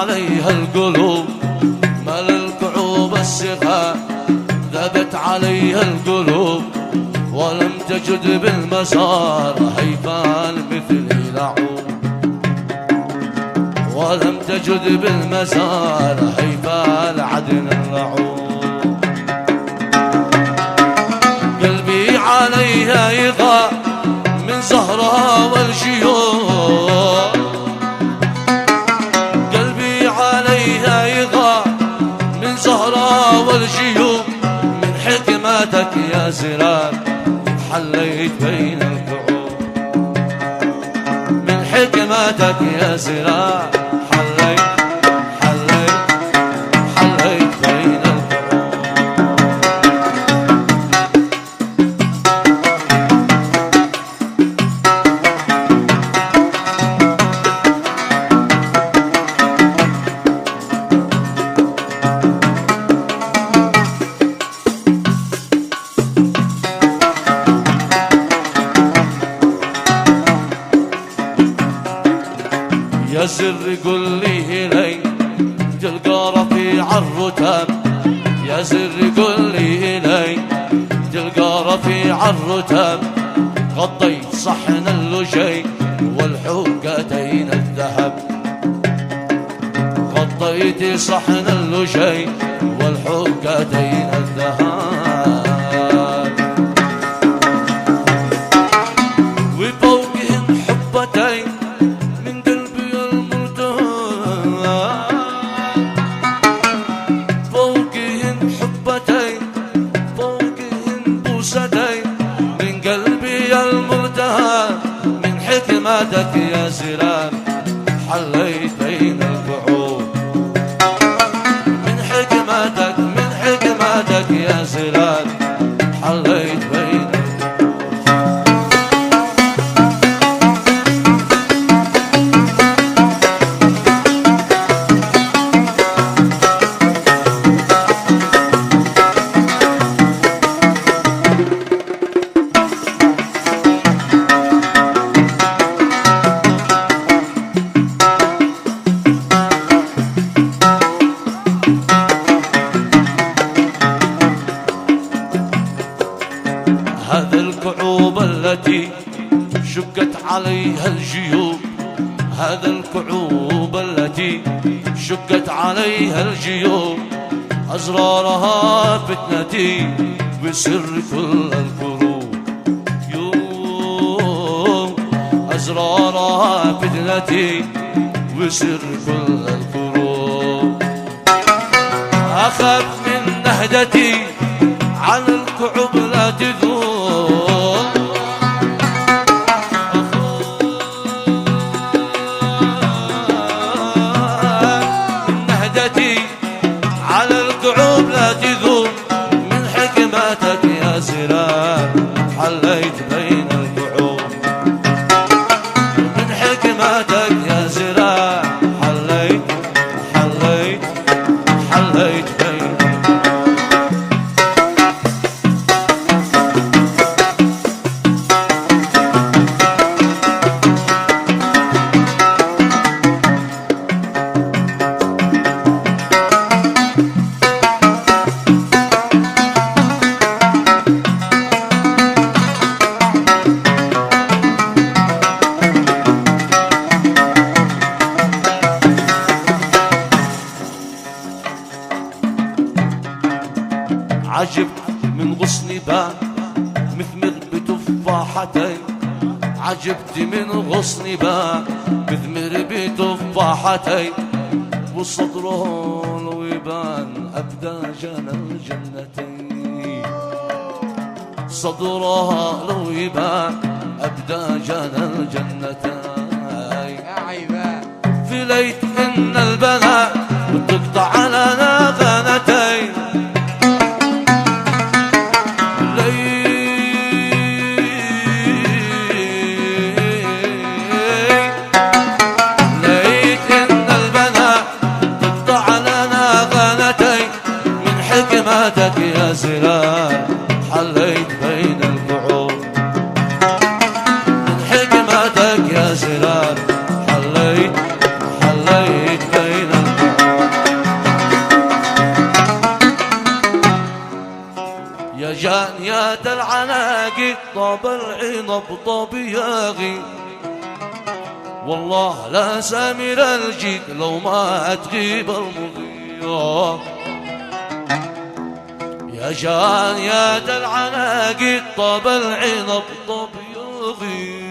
عليها القلوب مال الكعوب الصغار ذبت عليها القلوب ولم تجد بالمسار هيفان مثل لعوب ولم تجد بالمسار هيفان عدن اللعوب قلبي عليها يغار من زهرها والجيوب قلبي عليها يغار من زهرها والجيوب من حكمتك يا زرار حليت بين الكعوب من حكمتك يا زرار حليت بين الكعوب يا زر قل لي إلي تلقى رفيع الرتب يا زر قل لي إلي تلقى رفيع الرتب غطيت صحن اللجي والحقتين الذهب غطيت صحن اللجي والحقتين الذهب وفوقهن حبتين من قلبي المرتهى من حكمتك يا زرار حليت بين الكعوب من حكمتك يا زرار حليت بين هذه الكعوب التي شقت عليها الجيوب هذا الكعوب التي شقت عليها الجيوب أزرارها فتنتي بسر كل الكروب يوم أزرارها فتنتي بسر كل الكروب أخاف من نهدتي عن الكعوب لا تذوب من نهدتي على الكعوب لا تذوب من حكمتك يا زرار حليت بين الكعوب من حكمتك يا زرار حليت بين عجبت من غصن بان مثمر بتفاحتين عجبت من غصن بان مثمر بتفاحتين وصدره لو يبان أبدى جنى الجنتين صدرها لو يبان أبدى جنى الجنتين في ليت إن البنات وتقطع لنا غنتين حكمتك يا زرار حليت بين الكعوب من حكمتك يا زرار حليت بين الكعوب العناقي طاب العنب طاب ياغي والله لا سامر الجيد لو ما تغيب المضية يا جان يا العناقي طاب العنب طاب ياغي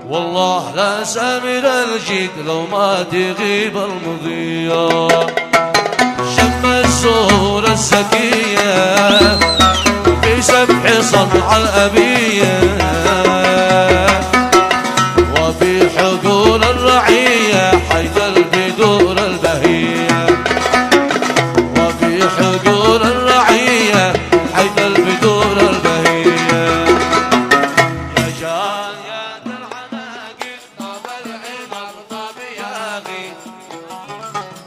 والله لا سامر الجيد لو ما تغيب المضية شم الزهور الزكية في سبح صنع الأبية وفي حقول الرعية حيث البدور البهية وفي حقول الرعية حيث البدور البهية يا جان يا ذا العناقي طاب العنب طاب ياغي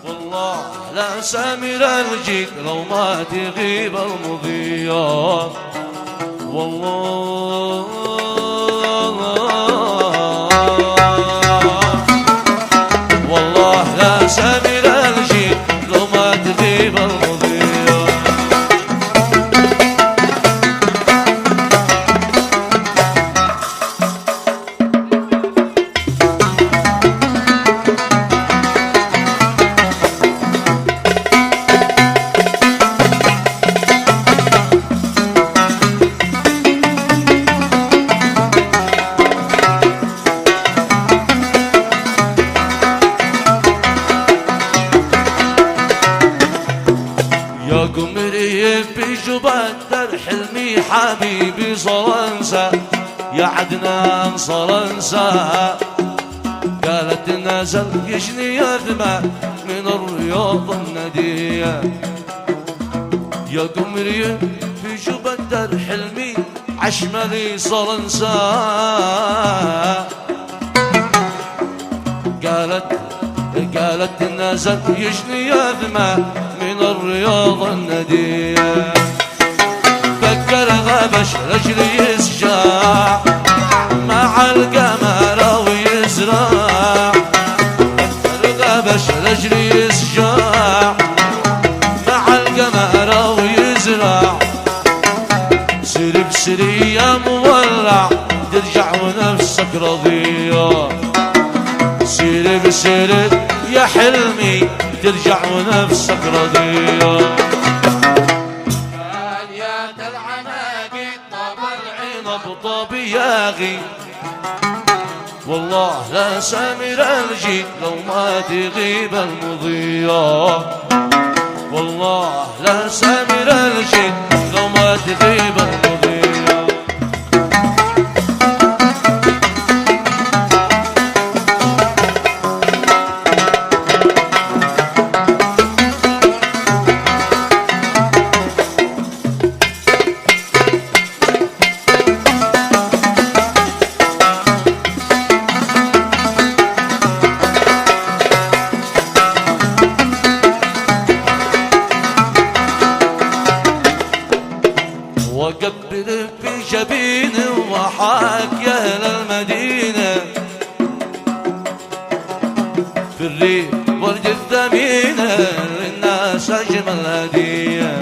والله لا سامر الجيد لو ما تغيب المضية والله والله لا سامر الجيد لو ما تغيب المضية يا قمري بجبدر حلمي حبيبي صلنسا يا عدنان صلنسا قالت نزل يجني يذمى من الرياض الندية يا قمري بجبدر حلمي عشملي صلنسا قالت نزل يجني يذمى من الرياض الندية فكر غبش رجلي يسجع مع القمر ويزرع فكر غبش رجلي يسجع مع القمر ويزرع سير بسري يا مولع ترجع ونفسك رضية سير بسير يا حلمي ترجع ونفسك رضية يا ذا العناقي طاب العنب طاب ياغي والله لا سامر الجيد لو ما تغيب المضية والله لا سامر الجيد لو ما تغيب المضية وقبل في جبيني وحاك يا اهل المدينه في الريف ورد الثمينه للناس اجمل هديه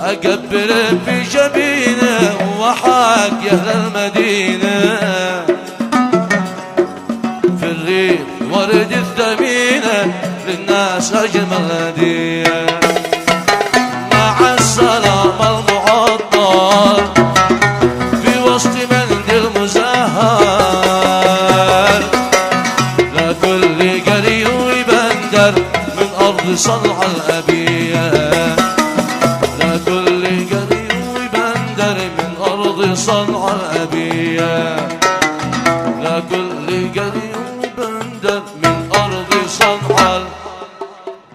اقبل في جبينه وحاك يا اهل المدينه في الريف ورد الثمينه للناس اجمل هديه السلام المعطر في وسط مندل مزهر لكل قري وبندر من أرض صنع الأبية لكل قري وبندر من أرض صنع الأبية لكل قري وبندر من أرض صنع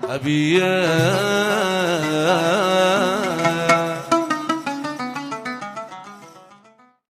الأبية